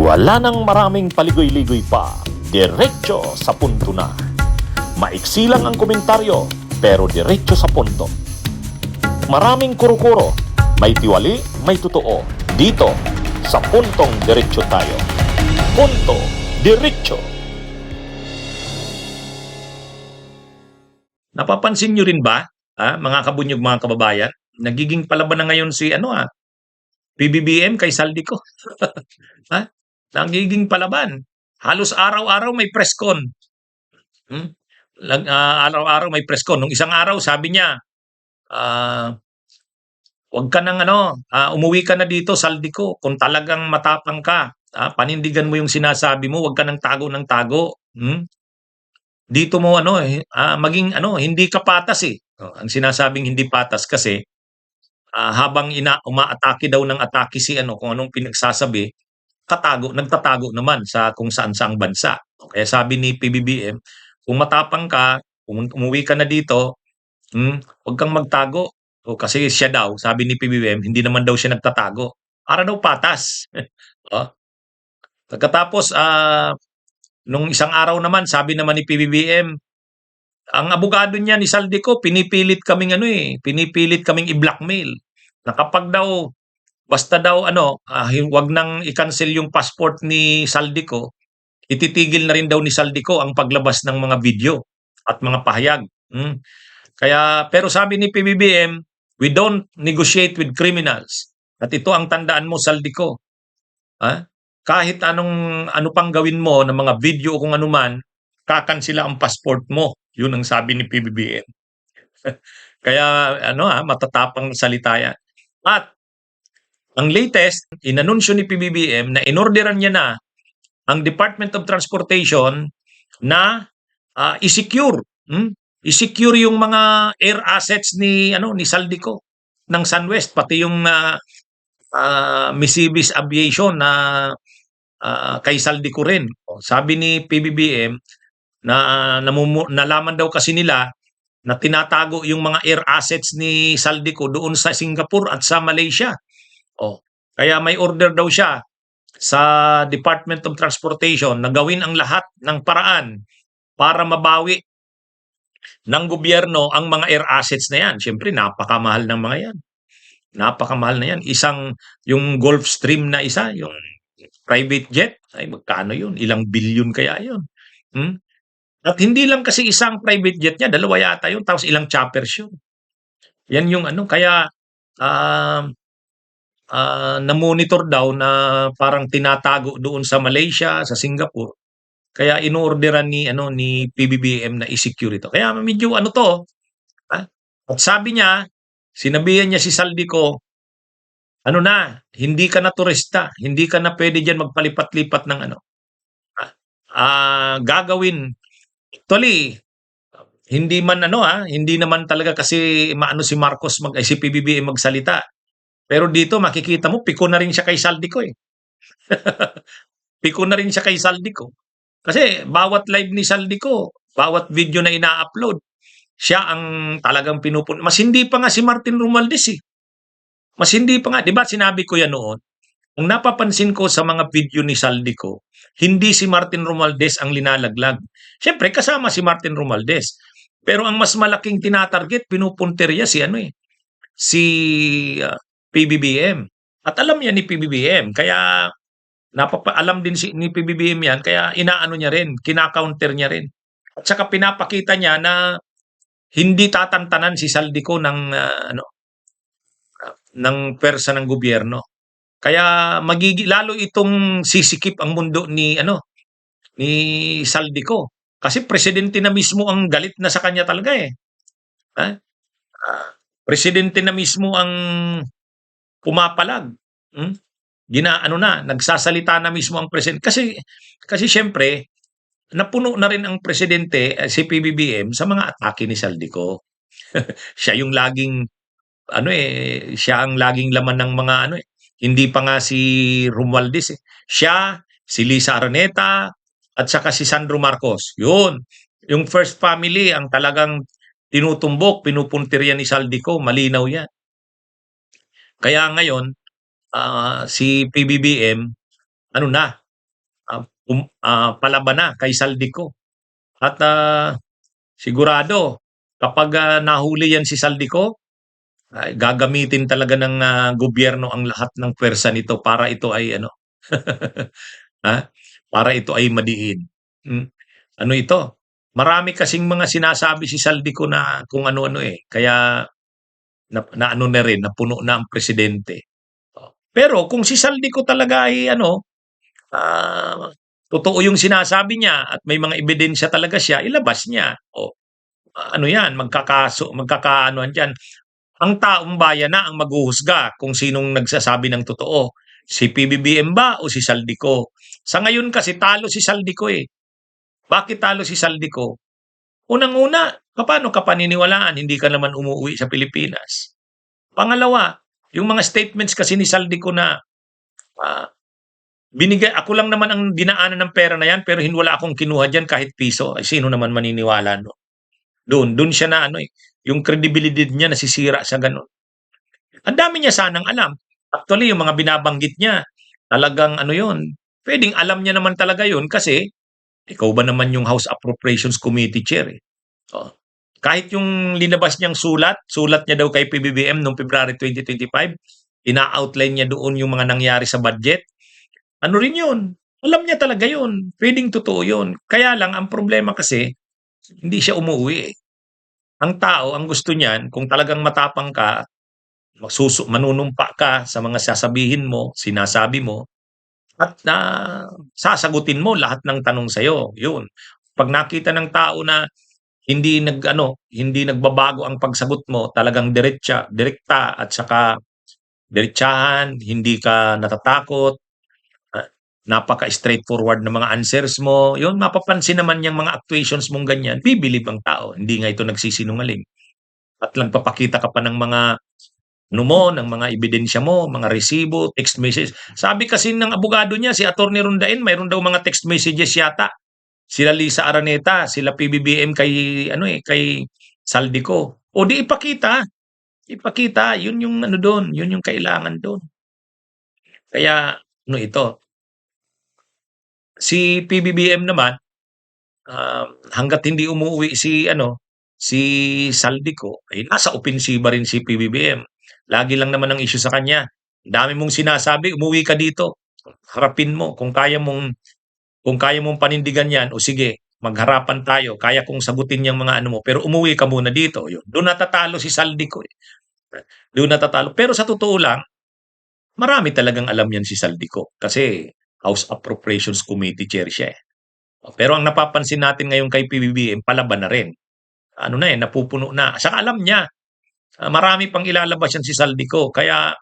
Wala nang maraming paligoy-ligoy pa, diretso sa punto na. Maiksi lang ang komentaryo, pero diretso sa punto. Maraming kuro-kuro, may tiwali, may totoo. Dito, sa puntong diretso tayo. Punto, diretso. Napapansin nyo rin ba, mga kabunyog, mga kababayan, nagiging palaban na ngayon si PBBM kay Saldico. ha? Nagiging palaban. Halos araw-araw may press con. Araw-araw may press con. Nung isang araw, sabi niya, wag ka nang umuwi ka na dito, Saldico. Kung talagang matapang ka, panindigan mo yung sinasabi mo, wag ka nang tago ng tago. Dito mo maging hindi ka patas eh. Ang sinasabing hindi patas kasi habang umaatake daw ng atake si kung anong pinagsasabi, nagtatago naman sa kung saan-saang bansa. Kaya sabi ni PBBM, kung matapang ka, kung umuwi ka na dito, huwag kang magtago. Kasi siya daw, sabi ni PBBM, hindi naman daw siya nagtatago. Para daw patas. Pagkatapos, nung isang araw naman, sabi naman ni PBBM, ang abogado niya ni Saldico, pinipilit kaming i-blackmail. Na kapag daw, basta daw wag nang i-cancel yung passport ni Saldico, ititigil na rin daw ni Saldico ang paglabas ng mga video at mga pahayag. Pero sabi ni PBBM, we don't negotiate with criminals. At ito ang tandaan mo, Saldico. Kahit ano pang gawin mo ng mga video o kung anuman, kakansila ang passport mo. Yun ang sabi ni PBBM. Kaya matatapang na salita yan. At ang latest, inanunsyo ni PBBM na inorderan niya na ang Department of Transportation na i-secure yung mga air assets ni Saldico ng SunWest, pati yung Misibis Aviation na kay Saldico rin. Sabi ni PBBM na nalaman daw kasi nila na tinatago yung mga air assets ni Saldico doon sa Singapore at sa Malaysia. Kaya may order daw siya sa Department of Transportation na gawin ang lahat ng paraan para mabawi ng gobyerno ang mga air assets na yan. Siyempre, napakamahal ng mga yan. Napakamahal na yan. Yung Gulfstream na isa, yung private jet, ay magkano yun? Ilang bilyon kaya yun? At hindi lang kasi isang private jet niya, dalawa yata yun, tapos ilang choppers yun. Yan yung kaya na-monitor daw na parang tinatago doon sa Malaysia, sa Singapore. Kaya inorderan ni PBBM na i-secure ito. Kaya medyo At sabi niya, sinabihan niya si Saldico, hindi ka na turista, hindi ka na pwede diyan magpalipat-lipat ng gagawin. Actually, hindi naman talaga kasi si Marcos si PBBM magsalita. Pero dito makikita mo, piko na rin siya kay Saldico eh. Piko na rin siya kay Saldico. Kasi bawat live ni Saldico, bawat video na ina-upload, siya ang talagang pinupunta. Mas hindi pa nga si Martin Romualdez eh. Mas hindi pa nga, di ba sinabi ko yan noon? Ang napapansin ko sa mga video ni Saldico, hindi si Martin Romualdez ang linalaglag. Siyempre, kasama si Martin Romualdez. Pero ang mas malaking tinatarget, pinupunteriya si PBBM. At alam niya ni PBBM, kaya alam din ni PBBM yan, kaya inaano niya rin, kina-counter niya rin. At saka pinapakita niya na hindi tatantanan si Saldico ng pwersa ng gobyerno. Kaya lalo itong sisikip ang mundo ni Saldico. Kasi presidente na mismo ang galit na sa kanya talaga eh. Presidente na mismo ang pumapalag. Nagsasalita na mismo ang presidente. Kasi syempre, napuno na rin ang presidente, si PBBM, sa mga atake ni Saldico. Siya yung laging, siya ang laging laman ng mga hindi pa nga si Romualdez eh. Siya, si Lisa Araneta, at saka si Sandro Marcos. Yun. Yung first family, ang talagang tinutumbok, pinupuntirya ni Saldico, malinaw yan. Kaya ngayon, si PBBM, palaban na kay Saldico. At sigurado, kapag nahuli yan si Saldico, ay gagamitin talaga ng gobyerno ang lahat ng pwersa nito para ito ay ano, ha? Para ito ay madiin. Hmm. Ano ito? Marami kasing mga sinasabi si Saldico na kung ano-ano kaya na ano na rin, napuno na ang presidente. Pero kung si Saldico talaga ay ano, totoo yung sinasabi niya at may mga ebidensya talaga siya, ilabas niya. O ano yan, magkakaanoan dyan. Ang taong bayan na ang maghuhusga kung sinong nagsasabi ng totoo. Si PBBM ba o si Saldico? Sa ngayon kasi talo si Saldico eh. Bakit talo si Saldico? Unang-una, paano ka paniniwalaan? Hindi ka naman umuwi sa Pilipinas. Pangalawa, yung mga statements kasi ni Saldico na binigay, ako lang naman ang dinaanan ng pera na yan pero wala akong kinuha dyan kahit piso. Ay, sino naman maniniwala no? Doon siya na ano yung credibility niya nasisira sa ganun. Ang dami niya sanang alam. Actually, yung mga binabanggit niya, talagang ano yun, pwedeng alam niya naman talaga yun kasi ikaw ba naman yung House Appropriations Committee Chair eh. Oh. Kahit yung linabas niyang sulat niya daw kay PBBM noong February 2025, ina-outline niya doon yung mga nangyari sa budget. Ano rin yun? Alam niya talaga yun. Pwedeng totoo yun. Kaya lang, ang problema kasi, hindi siya umuwi eh. Ang tao, ang gusto niyan, kung talagang matapang ka, manunumpa ka sa mga sasabihin mo, sinasabi mo, at sasagutin mo lahat ng tanong sa'yo. Yun. Pag nakita ng tao na hindi nagbabago ang pagsagot mo, talagang direkta at saka diretsahan, hindi ka natatakot, napaka-straightforward na mga answers mo, yun, mapapansin naman yung mga actuations mong ganyan, bibilib ang tao. Hindi nga ito nagsisinungaling. At nagpapakita ka pa ng mga ng mga ebidensya mo, mga resibo, text message. Sabi kasi ng abogado niya, si Atty. Rondain, mayroon daw mga text messages yata. Sila Lisa Araneta, sila PBBM kay Saldico. O di ipakita. Ipakita, yun yung ano doon, yun yung kailangan doon. Kaya ano ito, si PBBM naman, hangga't hindi umuwi si Saldico, ay nasa opensiba rin si PBBM. Lagi lang naman ang issue sa kanya. Dami mong sinasabi, umuwi ka dito. Harapin mo kung kaya mong panindigan 'yan, o sige, magharapan tayo. Kaya kong sagutin yung mga ano mo, pero umuwi ka muna dito. Yun. Doon natatalo si Saldico. Doon natatalo. Pero sa totoo lang, marami talagang alam yan si Saldico kasi House Appropriations Committee Chair siya eh. Pero ang napapansin natin ngayon kay PBBM, palaban na rin. Ano na napupuno na. Saka alam niya, marami pang ilalabas yan si Saldico. Kaya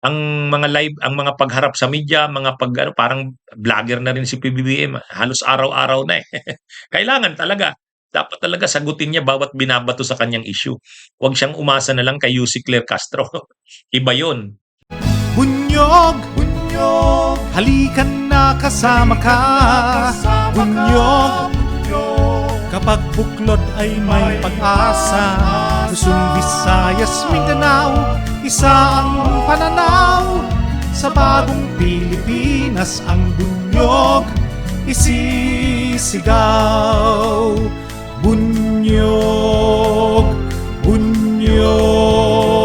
ang mga pagharap sa media, parang vlogger na rin si PBBM. Halos araw-araw na eh. Kailangan talaga. Dapat talaga sagutin niya bawat binabato sa kanyang issue. Huwag siyang umasa na lang kay Yussi Claire Castro. Iba yun. Bunyog, bunyog, halikan na kasama ka. Bunyog, kapag buklod ay may pag-asa. Luzon, Visayas, Mindanao, isa ang pananaw. Sa bagong Pilipinas ang bunyog isisigaw. Bunyog, bunyog.